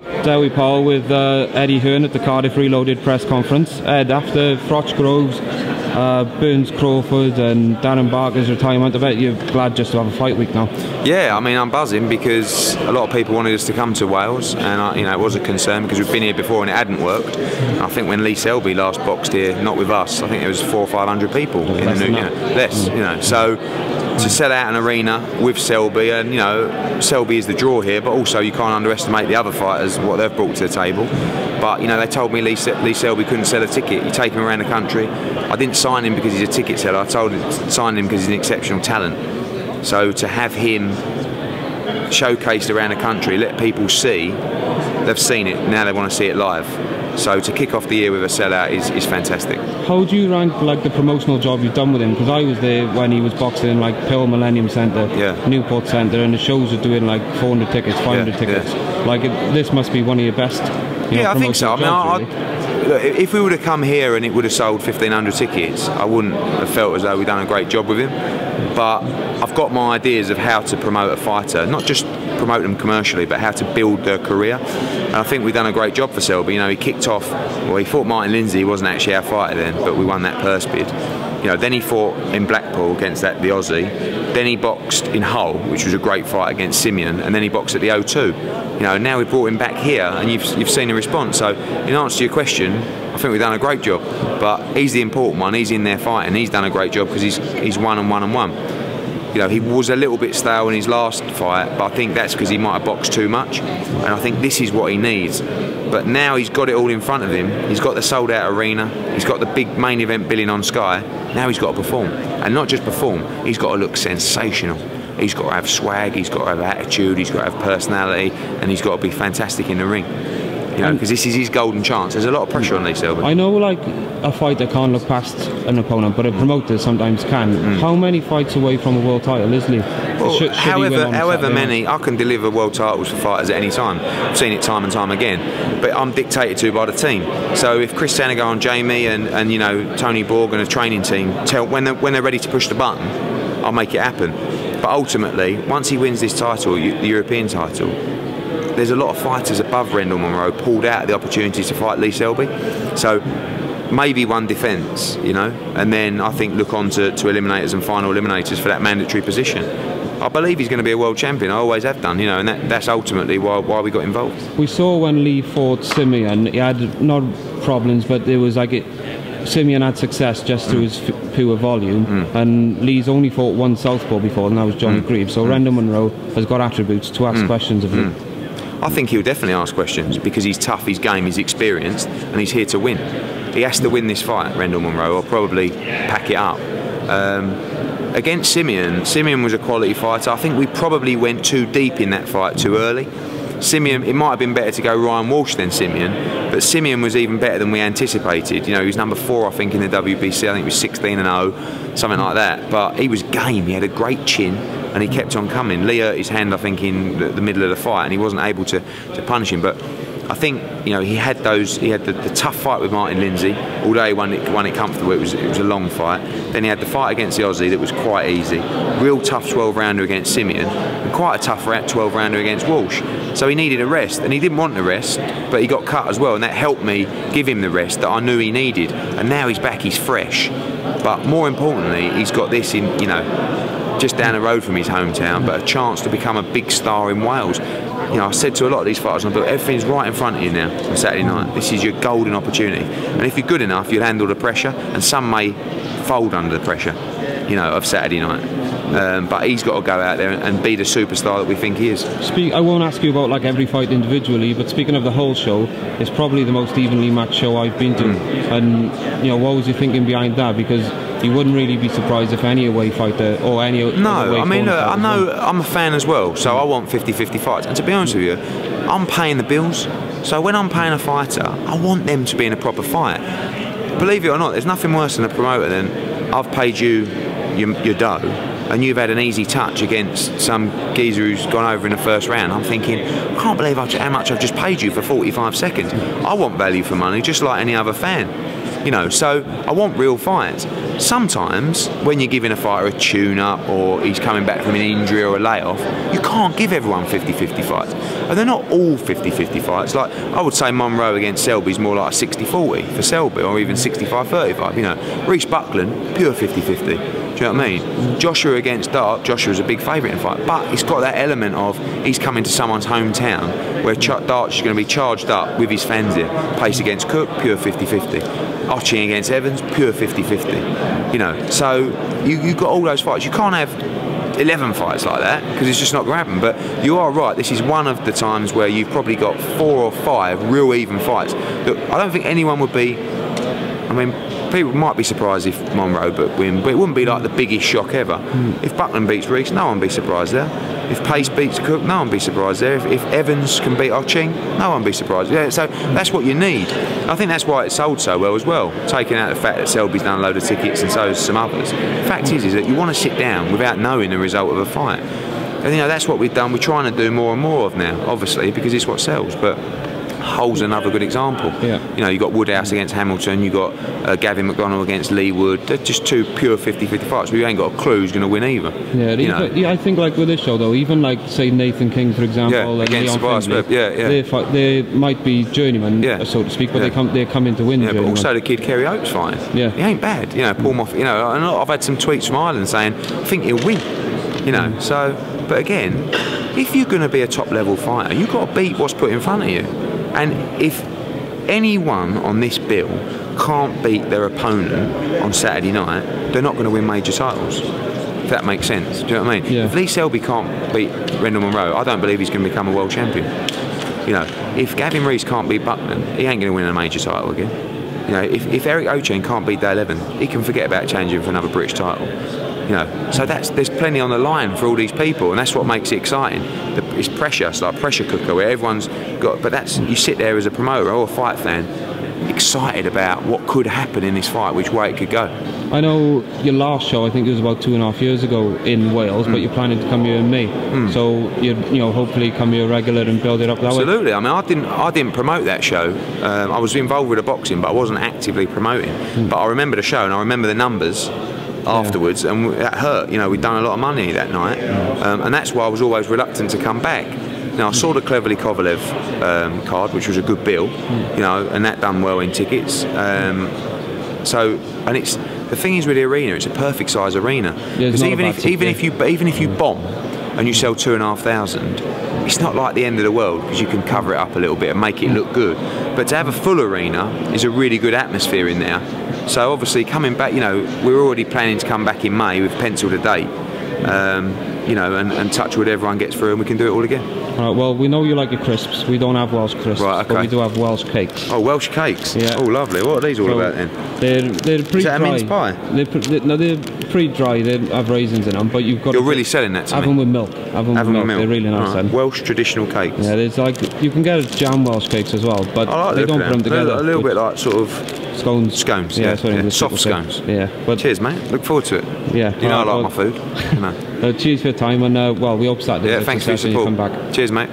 DEWI Powell with Eddie Hearn at the Cardiff Reloaded press conference. Ed, after Froch Groves, Burns Crawford and Darren Barker's retirement, I bet you're glad just to have a fight week now. Yeah, I mean, I'm buzzing because a lot of people wanted us to come to Wales, and it was a concern because we've been here before and it hadn't worked. And I think when Lee Selby last boxed here, not with us, I think it was 400 or 500 people in the new, less, so to sell out an arena with Selby, and Selby is the draw here, but also you can't underestimate the other fighters, what they've brought to the table. But they told me Lee Selby couldn't sell a ticket. You take him around the country. I didn't sign him because he's a ticket seller. I signed him because he's an exceptional talent. So to have him showcased around the country, let people see, they've seen it, now they want to see it live. So to kick off the year with a sellout is fantastic. How do you rank the promotional job you've done with him? Because I was there when he was boxing in POWELL Millennium Centre, Newport Centre, and the shows are doing 400 tickets, 500 tickets. This must be one of your best. I think so. I mean, if we would have come here and it would have sold 1,500 tickets, I wouldn't have felt as though we'd done a great job with him. But I've got my ideas of how to promote a fighter, not just promote them commercially, but how to build their career. And I think we've done a great job for Selby. He kicked off, well, he fought Martin Lindsay. He wasn't actually our fighter then, but we won that purse bid. Then he fought in Blackpool against the Aussie. Then he boxed in Hull, which was a great fight against Simeon, and then he boxed at the O2. Now we've brought him back here, and you've seen a response. So in answer to your question, I think we've done a great job. But he's the important one. He's in there fighting. He's done a great job because he's won and won and won. He was a little bit stale in his last fight, but I think that's because he might have boxed too much. And I think this is what he needs. But now he's got it all in front of him. He's got the sold-out arena. He's got the big main event billing on Sky. Now he's got to perform. And not just perform, he's got to look sensational. He's got to have swag, he's got to have attitude, he's got to have personality, and he's got to be fantastic in the ring. Because this is his golden chance. There's a lot of pressure on Lee Selby. I know a fighter can't look past an opponent, but a promoter sometimes can. How many fights away from a world title is Lee? Well, however many, I can deliver world titles for fighters at any time. I've seen it time and time again. But I'm dictated to by the team. So if Chris Senegal and Jamie and Tony Borg and a training team when they're ready to push the button, I'll make it happen. But ultimately, once he wins this title, the European title, there's a lot of fighters above Rendell Munro pulled out of the opportunity to fight Lee Selby. So maybe one defence, and then I think look on to eliminators and final eliminators for that mandatory position. I believe he's going to be a world champion. I always have done, and that's ultimately why we got involved. We saw when Lee fought Simeon, he had not problems, but there was Simeon had success just through his pure volume, and Lee's only fought one southpaw before, and that was John Greaves. So Rendell Munro has got attributes to ask questions of Lee. I think he'll definitely ask questions because he's tough, he's game, he's experienced, and he's here to win. He has to win this fight, Rendell Munro, or probably pack it up. Against Simeon was a quality fighter. I think we probably went too deep in that fight too early. Simeon, it might have been better to go Ryan Walsh than Simeon, but Simeon was even better than we anticipated. He was number 4, I think, in the WBC. I think he was 16-0, something like that. But he was game. He had a great chin, and he kept on coming. Lee hurt his hand, I think, in the middle of the fight, and he wasn't able to punish him. But I think he had the tough fight with Martin Lindsay, although he won it comfortable. It was a long fight. Then he had the fight against the Aussie that was quite easy. Real tough 12-rounder against Simeon, and quite a tough 12-rounder against Walsh. So he needed a rest, and he didn't want the rest, but he got cut as well, and that helped me give him the rest that I knew he needed. And now he's back, he's fresh. But more importantly, he's got this in just down the road from his hometown, but a chance to become a big star in Wales. I said to a lot of these fighters, everything's right in front of you now on Saturday night. This is your golden opportunity. And if you're good enough, you'll handle the pressure, and some may fold under the pressure, of Saturday night. But he's got to go out there and be the superstar that we think he is. I won't ask you about every fight individually, but speaking of the whole show, it's probably the most evenly matched show I've been to. And what was you thinking behind that? Because you wouldn't really be surprised if any away fighter or any away I know I'm a fan as well, so I want 50-50 fights. And to be honest with you, I'm paying the bills, so when I'm paying a fighter, I want them to be in a proper fight. Believe it or not, there's nothing worse than a promoter than I've paid you your dough, and you've had an easy touch against some geezer who's gone over in the first round. I'm thinking, I can't believe how much I've just paid you for 45 seconds. I want value for money, just like any other fan. You know, so I want real fights. Sometimes when you're giving a fighter a tune-up or he's coming back from an injury or a layoff, you can't give everyone 50-50 fights. And they're not all 50-50 fights. Like, I would say Monroe against Selby is more like a 60-40 for Selby, or even 65-35. You know, Reece Buckland, pure 50-50. Do you know what I mean? Joshua against Dart, Joshua's a big favourite in the fight, but it's got that element of he's coming to someone's hometown where Dart's going to be charged up with his fans here. Pace against Cook, pure 50-50. Archie against Evans, pure 50-50. You know, so you've got all those fights. You can't have 11 fights like that because it's just not going to happen. But you are right, this is one of the times where you've probably got 4 or 5 real even fights. Look, I don't think anyone would be, I mean, people might be surprised if Monroe would win, but it wouldn't be like the biggest shock ever. If Buckland beats Reece, no one would be surprised there. If Pace beats Cook, no one would be surprised there. If Evans can beat Oching, no one would be surprised. Yeah, so that's what you need. I think that's why it sold so well as well, taking out the fact that Selby's done a load of tickets and so has some others. The fact is that you want to sit down without knowing the result of a fight. And you know, that's what we've done. We're trying to do more and more of now, obviously, because it's what sells. But Hull's another good example. Yeah. You know, you got Woodhouse against Hamilton, you got Gavin McDonnell against Lee Wood. They're just 2 pure 50-50 fights. We ain't got a clue who's going to win either. Yeah, you know? Yeah, I think like with this show though, even like say Nathan King for example, against Tobias Webb, they might be journeymen, so to speak, but they come in to win. Yeah, but also the kid Kerry Oates fighting. Yeah, he ain't bad. You know, Paul Moffat. You know, and I've had some tweets from Ireland saying I think he'll win. You know, so but again, if you're going to be a top level fighter, you've got to beat what's put in front of you. And if anyone on this bill can't beat their opponent on Saturday night, they're not going to win major titles. If that makes sense. Do you know what I mean? Yeah. If Lee Selby can't beat Rendell Monroe, I don't believe he's going to become a world champion. You know, if Gavin Reece can't beat Buckland, he ain't going to win a major title again. You know, if Eric Ocheng can't beat Dale Evans, he can forget about changing for another British title. You know, so there's plenty on the line for all these people, and that's what makes it exciting. It's pressure. It's like a pressure cooker where everyone's got. But that's, you sit there as a promoter or a fight fan, excited about what could happen in this fight, which way it could go. I know your last show, I think it was about 2.5 years ago in Wales, but you're planning to come here in May. So you know, hopefully come here regular and build it up that way. Absolutely. I mean, I didn't promote that show. I was involved with the boxing, but I wasn't actively promoting. But I remember the show and I remember the numbers afterwards, and that hurt. You know, we'd done a lot of money that night, and that's why I was always reluctant to come back. Now I saw the Cleverly Kovalev card, which was a good bill, you know, and that done well in tickets. So, and it's the thing is with the arena, it's a perfect size arena, because even if you bomb and you sell 2,500, it's not like the end of the world, because you can cover it up a little bit and make it look good. But to have a full arena is a really good atmosphere in there. So obviously coming back, you know, we're already planning to come back in May. We've penciled a date, you know, and touch wood, everyone gets through and we can do it all again. All right, well, we know you like your crisps. We don't have Welsh crisps, but we do have Welsh cakes. Oh, Welsh cakes? Yeah. Oh, lovely. What are these all about then? They're pre-dry. Is that a mince pie? They're pre-dry. They have raisins in them, but you've got. You're really selling that to me. Have them with milk. Have them with milk. They're really nice. Right. Welsh traditional cakes. Yeah, there's like you can get jam Welsh cakes as well, but they don't put them together. A little bit like sort of. Scones. Scones, yeah. Soft scones. Yeah. But cheers, mate. Look forward to it. Yeah. You know I like my food. Cheers for your time, and well, we hope Saturday. Yeah, thanks for your support. Come back. Cheers, mate.